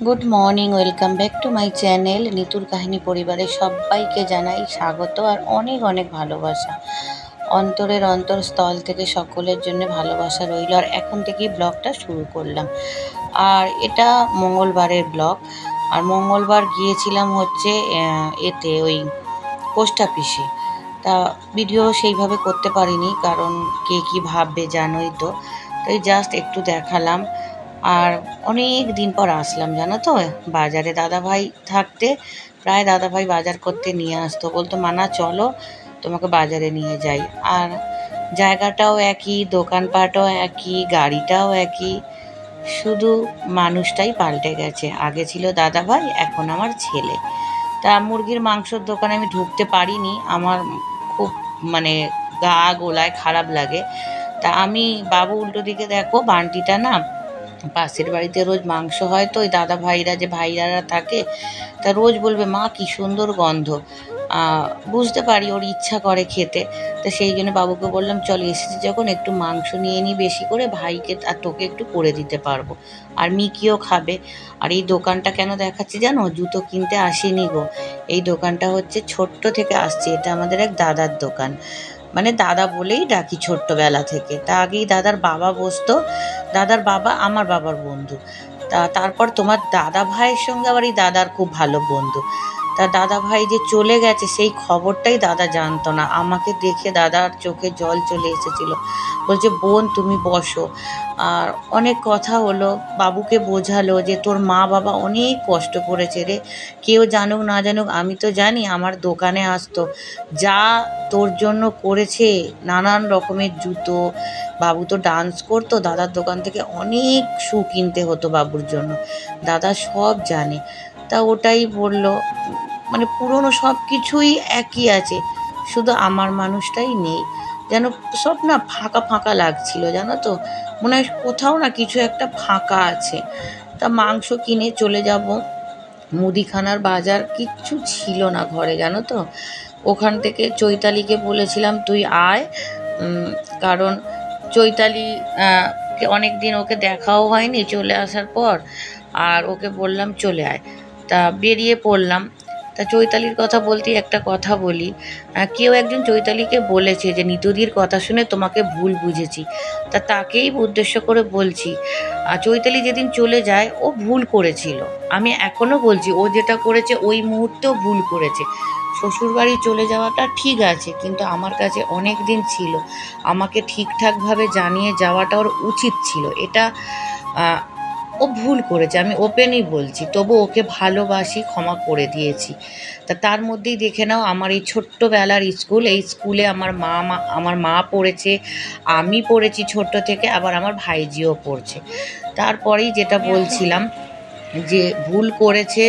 Good morning, welcome back to my channel. নিতুর কাহিনী পরিবারের সবাইকে জানাই স্বাগত আর অনেক অনেক ভালোবাসা। অন্তরের অন্তরস্থল থেকে সকলের জন্য ভালোবাসা রইল। আর এখন থেকেই ব্লগটা শুরু করলাম। আর এটা মঙ্গলবারের ব্লগ। আর মঙ্গলবার গিয়েছিলাম হচ্ছে এতে ওই পোস্ট অফিসে। তা ভিডিও সেইভাবে করতে পারিনি, কারণ কে কী ভাববে জানোই তো। তাই জাস্ট একটু দেখালাম। আর অনেক দিন পর আসলাম জানো তো বাজারে। দাদাভাই থাকতে প্রায় দাদাভাই বাজার করতে নিয়ে আসতো, বলতো মানা চলো তোমাকে বাজারে নিয়ে যাই। আর জায়গাটাও একই, দোকানপাটও একই, গাড়িটাও একই, শুধু মানুষটাই পাল্টে গেছে। আগে ছিল দাদাভাই, এখন আমার ছেলে। তা মুরগির মাংসর দোকানে আমি ঢুকতে পারিনি, আমার খুব মানে গা গোলায় খারাপ লাগে। তা আমি বাবু উল্টো দিকে দেখো, বান্টিটা না পাশের বাড়িতে রোজ মাংস হয়, তো ওই দাদা ভাইরা যে ভাইরারা থাকে তা রোজ বলবে মা কি সুন্দর গন্ধ। বুঝতে পারি ওর ইচ্ছা করে খেতে। তা সেই জন্য বাবুকে বললাম চল এসেছি যখন একটু মাংস নিয়ে নিই বেশি করে, ভাইকে আর তোকে একটু করে দিতে পারবো, আর মিকিও খাবে। আর এই দোকানটা কেন দেখাচ্ছি জানো, জুতো কিনতে আসেনি গো। এই দোকানটা হচ্ছে ছোট্ট থেকে আসছে, এটা আমাদের এক দাদার দোকান। মানে দাদা বলেই ডাকি ছোট্টবেলা থেকে। তা আগেই দাদার বাবা বসতো, দাদার বাবা আমার বাবার বন্ধু। তারপর তোমার দাদা ভাইয়ের সঙ্গে আবার এই দাদার খুব ভালো বন্ধু। তা দাদা ভাই যে চলে গেছে সেই খবরটাই দাদা জানতো না। আমাকে দেখে দাদার চোখে জল চলে এসেছিল, বলছে বোন তুমি বসো। আর অনেক কথা হলো, বাবুকে বোঝালো যে তোর মা বাবা অনেক কষ্ট করেছে রে, কেউ জানুক না জানুক আমি তো জানি। আমার দোকানে আসতো, যা তোর জন্য করেছে, নানান রকমের জুতো। বাবু তো ডান্স করতো, দাদার দোকান থেকে অনেক শু কিনতে হতো বাবুর জন্য, দাদা সব জানে। তা ওটাই বললো, মানে পুরনো সব কিছুই একই আছে, শুধু আমার মানুষটাই নেই। যেন সব না ফাঁকা ফাঁকা লাগছিল জানো তো, মনে হয় কোথাও না কিছু একটা ফাঁকা আছে। তা মাংস কিনে চলে যাব, মুদিখানার বাজার কিচ্ছু ছিল না ঘরে জানো তো। ওখান থেকে চৈতালিকে বলেছিলাম তুই আয়, কারণ চৈতালি অনেক দিন ওকে দেখাও হয়নি চলে আসার পর। আর ওকে বললাম চলে আয়, তা বেরিয়ে পড়লাম। তা চৈতালির কথা বলতেই একটা কথা বলি। কেউ একজন চৈতালিকে বলেছে যে নিতুদির কথা শুনে তোমাকে ভুল বুঝেছি। তা তাকেই উদ্দেশ্য করে বলছি, চৈতালি যেদিন চলে যায় ও ভুল করেছিল। আমি এখনো বলছি ও যেটা করেছে ওই মুহূর্তেও ভুল করেছে। শ্বশুরবাড়ি চলে যাওয়াটা ঠিক আছে, কিন্তু আমার কাছে অনেক দিন ছিল, আমাকে ঠিকঠাকভাবে জানিয়ে যাওয়াটা ওর উচিত ছিল। এটা ও ভুল করেছে, আমি ওপেনই বলছি। তবু ওকে ভালোবাসি, ক্ষমা করে দিয়েছি। তা তার মধ্যেই দেখে নাও আমার এই ছোট্টবেলার স্কুল, এই স্কুলে আমার মা পড়েছে, আমি পড়েছি ছোট্ট থেকে, আবার আমার ভাইজিও পড়ছে। তারপরেই যেটা বলছিলাম, যে ভুল করেছে,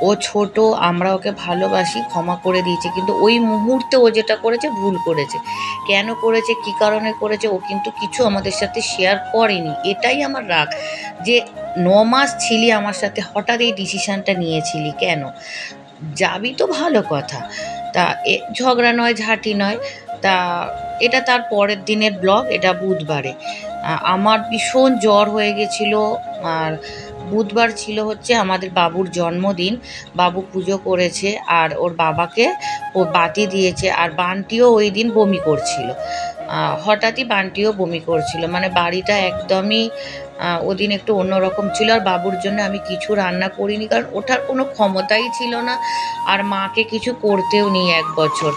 ও ছোট, আমরা ওকে ভালোবাসি, ক্ষমা করে দিয়েছি, কিন্তু ওই মুহূর্তে ও যেটা করেছে ভুল করেছে। কেন করেছে, কী কারণে করেছে, ও কিন্তু কিছু আমাদের সাথে শেয়ার করেনি। এটাই আমার রাগ, যে 9 মাস ছিলি আমার সাথে, হঠাৎ এই ডিসিশানটা নিয়েছিলি কেন? যাবি তো ভালো কথা, তা ঝগড়া নয়, ঝাঁটি নয়। তা এটা তার পরের দিনের ব্লগ, এটা বুধবারে। আমার ভীষণ জ্বর হয়ে গেছিলো। আর বুধবার ছিল হচ্ছে আমাদের বাবুর জন্মদিন, বাবু পুজো করেছে আর ওর বাবাকে ও বাতি দিয়েছে। আর বান্টিও ওই দিন বমি করছিল, হঠাৎই বান্টিও বমি করছিল, মানে বাড়িটা একদমই ওদিন একটু অন্যরকম ছিল। আর বাবুর জন্য আমি কিছু রান্না করিনি, কারণ ওঠার কোনো ক্ষমতাই ছিল না, আর মাকে কিছু করতেও নেই 1 বছর।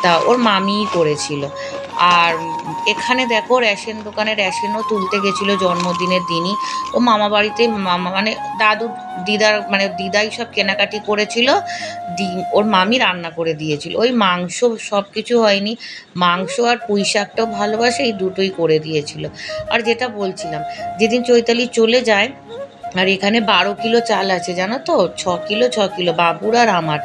তা ওর মামিই করেছিল। আর এখানে দেখো রেশন দোকানে রেশনও তুলতে গেছিলো জন্মদিনের দিনই। ও মামা বাড়িতে মানে দাদু দিদার মানে দিদাই সব কেনাকাটি করেছিল, ওর মামি রান্না করে দিয়েছিল। ওই মাংস সব কিছু হয়নি, মাংস আর পুঁই শাকটাও ভালোবাসে, এই দুটোই করে দিয়েছিল। আর যেটা বলছিলাম, যেদিন চৈতালি চলে যায়, আর এখানে 12 কিলো চাল আছে জানো তো, 6 কিলো বাবুর আর আমার।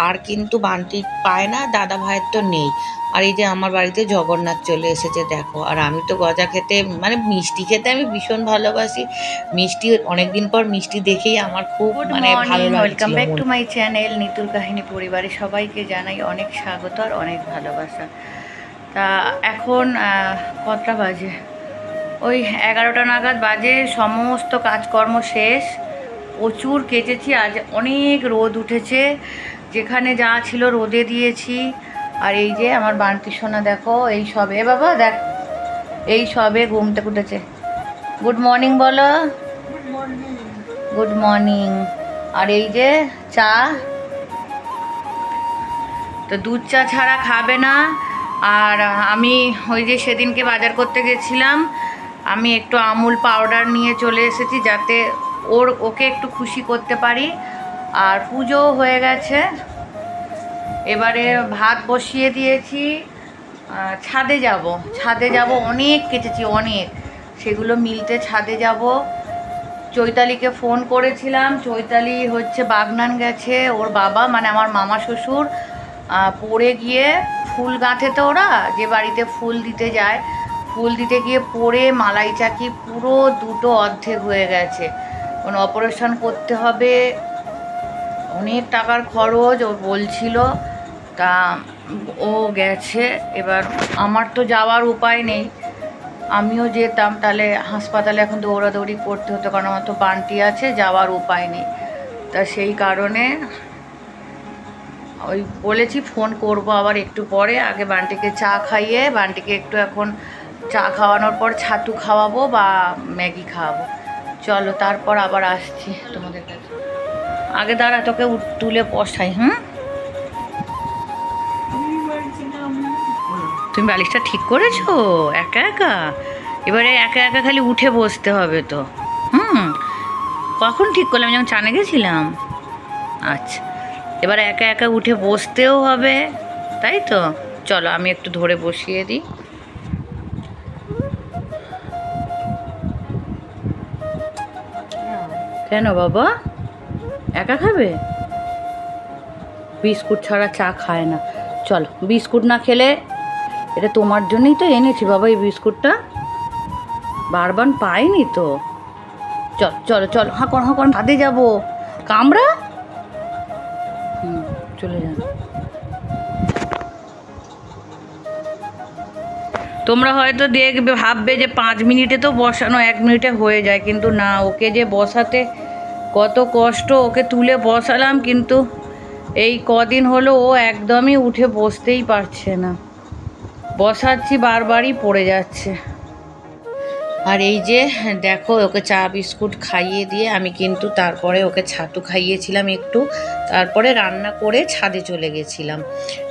আর কিন্তু বান্টি পায় না, দাদা ভাইয়ের তো নেই। আর এই যে আমার বাড়িতে জগন্নাথ চলে এসেছে দেখো। আর আমি তো গজা খেতে, মানে মিষ্টি খেতে আমি ভীষণ ভালোবাসি। মিষ্টি অনেকদিন পর মিষ্টি দেখেই আমার খুব মানে ভালো লাগছিল। Welcome back to my channel নিতুর কাহিনী পরিবারে সবাইকে জানাই অনেক স্বাগত আর অনেক ভালোবাসা। তা এখন কটা বাজে, ওই 11টা নাগাদ বাজে, সমস্ত কাজকর্ম শেষ, প্রচুর কেচেছি। আজ অনেক রোদ উঠেছে, যেখানে যা ছিল রোদে দিয়েছি। আর এই যে আমার বান্টি সোনা দেখো, এই সবে বাবা দেখ, এই সবে ঘুম থেকে উঠেছে। গুড মর্নিং বলো। Good morning. আর এই যে চা, তো দুধ চা ছাড়া খাবে না। আর আমি ওই যে সেদিনকে বাজার করতে গেছিলাম, আমি একটু আমুল পাউডার নিয়ে চলে এসেছি যাতে ওকে একটু খুশি করতে পারি। আর পুজোও হয়ে গেছে, এবারে ভাত বসিয়ে দিয়েছি। ছাদে যাব, অনেক কেচেছি অনেক, সেগুলো মিলতে ছাদে যাব। চৈতালিকে ফোন করেছিলাম, চৈতালি হচ্ছে বাগনান গেছে, ওর বাবা মানে আমার মামা শ্বশুর পড়ে গিয়ে, ফুল গাঁথে তো ওরা, যে বাড়িতে ফুল দিতে যায়, ফুল দিতে গিয়ে পড়ে মালাই চাকি পুরো দুটো অর্ধেক হয়ে গেছে। কোনো অপারেশন করতে হবে, অনেক টাকার খরচ ও বলছিল। তা ও গেছে, এবার আমার তো যাওয়ার উপায় নেই। আমিও যেতাম তাহলে হাসপাতালে এখন দৌড়াদৌড়ি করতে হতো, কারণ আমার তো বান্টি আছে, যাওয়ার উপায় নেই। তা সেই কারণে ওই বলেছি ফোন করব আবার একটু পরে। আগে বান্টিকে চা খাইয়ে, বান্টিকে একটু এখন চা খাওয়ানোর পর ছাতু খাওয়াবো বা ম্যাগি খাওয়াবো। চলো তারপর আবার আসছি তোমাদের কাছে। আগে দাঁড়া, তোকে তুলে বসাই। তুমি বালিশটা ঠিক করেছো একা একা? এবারে একা একা খালি উঠে বসতে হবে তো। কখন ঠিক করলাম? যখন চানে গেছিলাম। আচ্ছা, এবার একা একা উঠে বসতেও হবে, তাই তো? চলো আমি একটু ধরে বসিয়ে দিই। কেন বাবা, একা খাবে? বিস্কুট ছাড়া চা খায় না। চলো, বিস্কুট না খেলে, এটা তোমার জন্যই তো এনেছি বাবা এই বিস্কুটটা, বারবার পাইনি তো। চলো চলো, হাঁকর ছাদে যাবো। কামড়া, চলে যান। তোমরা হয়তো দেখবে, ভাববে যে 5 মিনিটে তো বসানো, 1 মিনিটে হয়ে যায়, কিন্তু না, ওকে যে বসাতে কত কষ্ট। ওকে তুলে বসালাম, কিন্তু এই কদিন হলো ও একদমই উঠে বসতেই পারছে না। বসাচ্ছি বারবারই পড়ে যাচ্ছে। আর এই যে দেখো, ওকে চা বিস্কুট খাইয়ে দিয়ে আমি কিন্তু তারপরে ওকে ছাতু খাইয়েছিলাম একটু, তারপরে রান্না করে ছাদে চলে গেছিলাম।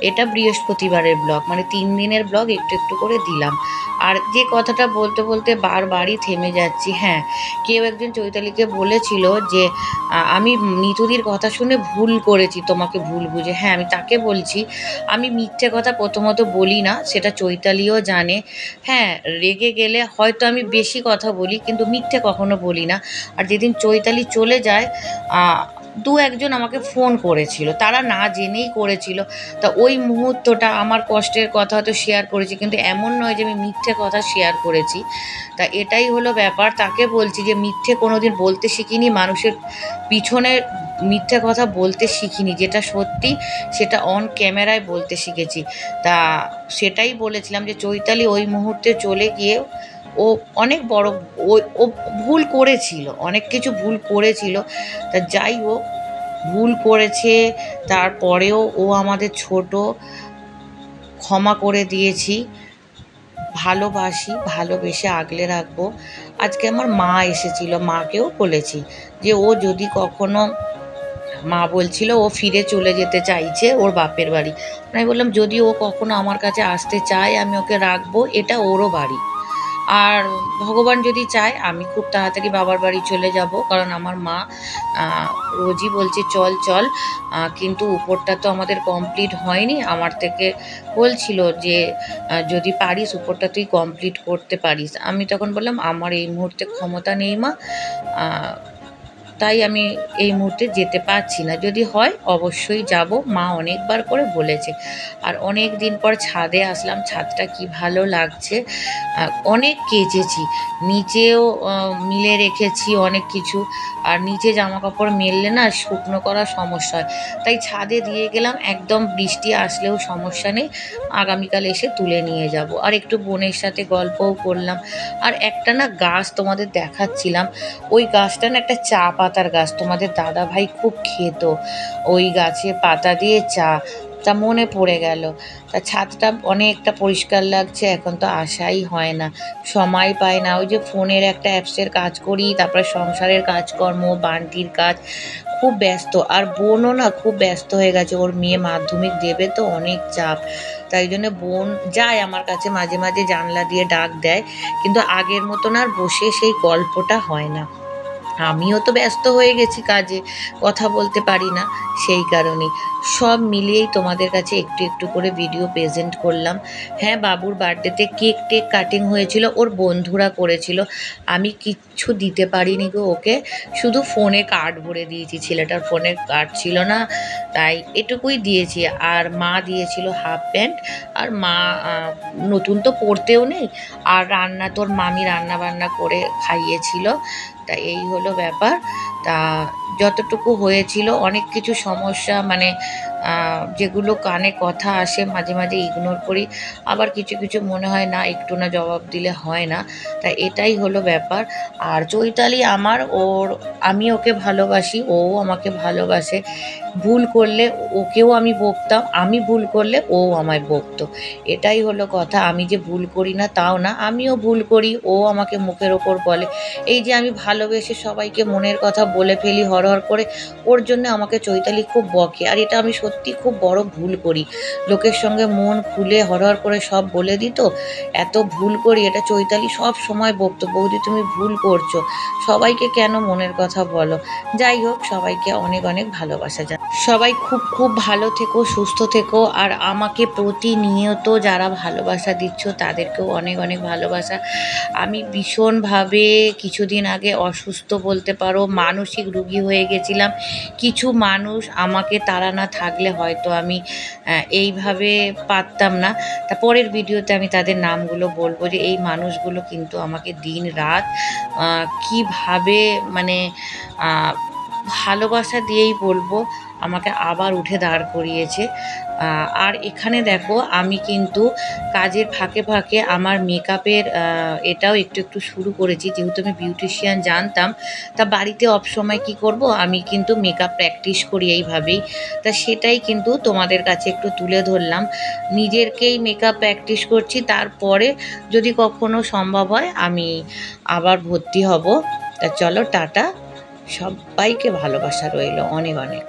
এটা বৃহস্পতিবারের ব্লগ, মানে 3 দিনের ব্লগ একটু একটু করে দিলাম। আর যে কথাটা বলতে বলতে বারবারই থেমে যাচ্ছি। হ্যাঁ, কেউ একজন চৈতালিকে বলেছিল যে আমি নিতুদির কথা শুনে ভুল করেছি, তোমাকে ভুল বুঝে। হ্যাঁ, আমি তাকে বলছি, আমি মিথ্যে কথা প্রথমত বলি না, সেটা চৈতালিও জানে। হ্যাঁ, রেগে গেলে হয়তো আমি বেশি কথা বলি, কিন্তু মিথ্যে কখনো বলি না। আর যেদিন চৈতালি চলে যায়, 2-1জন আমাকে ফোন করেছিল, তারা না জেনেই করেছিল। তা ওই মুহূর্তটা আমার কষ্টের কথা হয়তো শেয়ার করেছি, কিন্তু এমন নয় যে আমি মিথ্যে কথা শেয়ার করেছি। তা এটাই হলো ব্যাপার। তাকে বলছি যে মিথ্যে কোনোদিন বলতে শিখিনি, মানুষের পিছনে মিথ্যে কথা বলতে শিখিনি, যেটা সত্যি সেটা অন ক্যামেরায় বলতে শিখেছি। তা সেটাই বলেছিলাম যে চৈতালি ওই মুহূর্তে চলে গিয়ে ও অনেক বড়, ও ভুল করেছিল, অনেক কিছু ভুল করেছিল। তা যাই হোক, ভুল করেছে, তারপরেও ও আমাদের ছোট, ক্ষমা করে দিয়েছি, ভালোবাসি, ভালোবেসে আগলে রাখবো। আজকে আমার মা এসেছিল, মাকেও বলেছি যে ও যদি কখনো, মা বলছিল ও ফিরে চলে যেতে চাইছে ওর বাপের বাড়ি। আমি বললাম যদি ও কখনো আমার কাছে আসতে চায় আমি ওকে রাখবো, এটা ওরও বাড়ি। আর ভগবান যদি চায় আমি খুব তাড়াতাড়ি বাবার বাড়ি চলে যাব, কারণ আমার মা রোজই বলছে চল চল, কিন্তু উপরটা তো আমাদের কমপ্লিট হয়নি। আমার থেকে বলছিল যে যদি পারিস উপরটা তুই কমপ্লিট করতে পারিস। আমি তখন বললাম আমার এই মুহূর্তে ক্ষমতা নেই মা, তাই আমি এই মুহূর্তে যেতে পারছি না, যদি হয় অবশ্যই যাব, মা অনেকবার করে বলেছে। আর অনেক দিন পর ছাদে আসলাম, ছাদটা কি ভালো লাগছে। অনেক কেচেছি, নিচেও মিলে রেখেছি অনেক কিছু, আর নিচে জামা কাপড় মেললে না শুকনো করার সমস্যা হয়, তাই ছাদে দিয়ে গেলাম। একদম বৃষ্টি আসলেও সমস্যা নেই, আগামীকাল এসে তুলে নিয়ে যাব। আর একটু বোনের সাথে গল্পও করলাম। আর একটা না গাছ তোমাদের দেখাচ্ছিলাম, ওই গাছটা না একটা চা পাতা পাতার গাছ, তোমাদের দাদা ভাই খুব খেত ওই গাছে পাতা দিয়ে চা। তা মনে পড়ে গেল। তা ছাদটা অনেকটা পরিষ্কার লাগছে, এখন তো আসাই হয় না, সময় পাই না। ওই যে ফোনের একটা অ্যাপসের কাজ করি, তারপরে সংসারের কাজকর্ম, বান্টির কাজ, খুব ব্যস্ত। আর বোনও না খুব ব্যস্ত হয়ে গেছে, ওর মেয়ে মাধ্যমিক দেবে তো অনেক চাপ। তাই জন্য বোন যায় আমার কাছে মাঝে মাঝে, জানলা দিয়ে ডাক দেয়, কিন্তু আগের মতন আর বসে সেই গল্পটা হয় না। আমিও তো ব্যস্ত হয়ে গেছি কাজে, কথা বলতে পারি না। সেই কারণেই সব মিলিয়েই তোমাদের কাছে একটু একটু করে ভিডিও প্রেজেন্ট করলাম। হ্যাঁ, বাবুর বার্থডেতে কেক টেক কাটিং হয়েছিল, ওর বন্ধুরা করেছিল, আমি কিচ্ছু দিতে পারিনি গো ওকে, শুধু ফোনে কার্ড ভরে দিয়েছি, ছেলেটার ফোনে কার্ড ছিল না, তাই এটুকুই দিয়েছি। আর মা দিয়েছিল হাফ প্যান্ট, আর মা নতুন তো পরতেও নেই, আর রান্না তোর মামি রান্না বান্না করে খাইয়েছিল। তা এই হলো ব্যাপার। তা যতটুকু হয়েছিল, অনেক কিছু সমস্যা মানে যেগুলো কানে কথা আসে মাঝে মাঝে ইগনোর করি, আবার কিছু কিছু মনে হয় না একটু না জবাব দিলে হয় না। তা এটাই হলো ব্যাপার। আর চৈতালি আমার, আমি ওকে ভালোবাসি, ও আমাকে ভালোবাসে। ভুল করলে ওকেও আমি বকতাম, আমি ভুল করলে ও আমায় বকতো। এটাই হলো কথা। আমি যে ভুল করি না তাও না, আমিও ভুল করি, ও আমাকে মুখের ওপর বলে। এই যে আমি ভালোবেসে সবাইকে মনের কথা বলে ফেলি হড়হড় করে, ওর জন্য আমাকে চৈতালি খুব বকে। আর এটা আমি সত্যি খুব বড় ভুল করি, লোকের সঙ্গে মন খুলে হড়হড় করে সব বলে দিত, এত ভুল করি। এটা চৈতালি সব সময় বকতো, বৌদি তুমি ভুল করছো, সবাইকে কেন মনের কথা বলো। যাই হোক, সবাইকে অনেক অনেক ভালোবাসা জানাই। সবাই খুব খুব ভালো থেকো, সুস্থ থেকো। আর আমাকে প্রতিনিয়ত যারা ভালোবাসা দিচ্ছ তাদেরকেও অনেক অনেক ভালোবাসা। আমি ভীষণভাবে কিছুদিন আগে অসুস্থ বলতে পারো, মানসিক রোগী হয়ে গেছিলাম। কিছু মানুষ আমাকে, তারা না থাকলে হয়তো আমি এইভাবে পারতাম না। তা পরের ভিডিওতে আমি তাদের নামগুলো বলবো, যে এই মানুষগুলো কিন্তু আমাকে দিন রাত কীভাবে মানে ভালোবাসা দিয়েই বলবো, আমাকে আবার উঠে দাঁড় করিয়েছে। আর এখানে দেখো, আমি কিন্তু কাজের ফাঁকে ফাঁকে আমার মেকআপের এটাও একটু একটু শুরু করেছি, যেহেতু আমি বিউটিশিয়ান জানতাম। তা বাড়িতে অফ সময় কী করব, আমি কিন্তু মেকআপ প্র্যাকটিস করি এইভাবেই। তা সেটাই কিন্তু তোমাদের কাছে একটু তুলে ধরলাম, নিজেরকেই মেকআপ প্র্যাকটিস করছি। তারপরে যদি কখনো সম্ভব হয় আমি আবার ভর্তি হব। তা চলো, টাটা, সবাইকে ভালোবাসা রইল অনেক অনেক।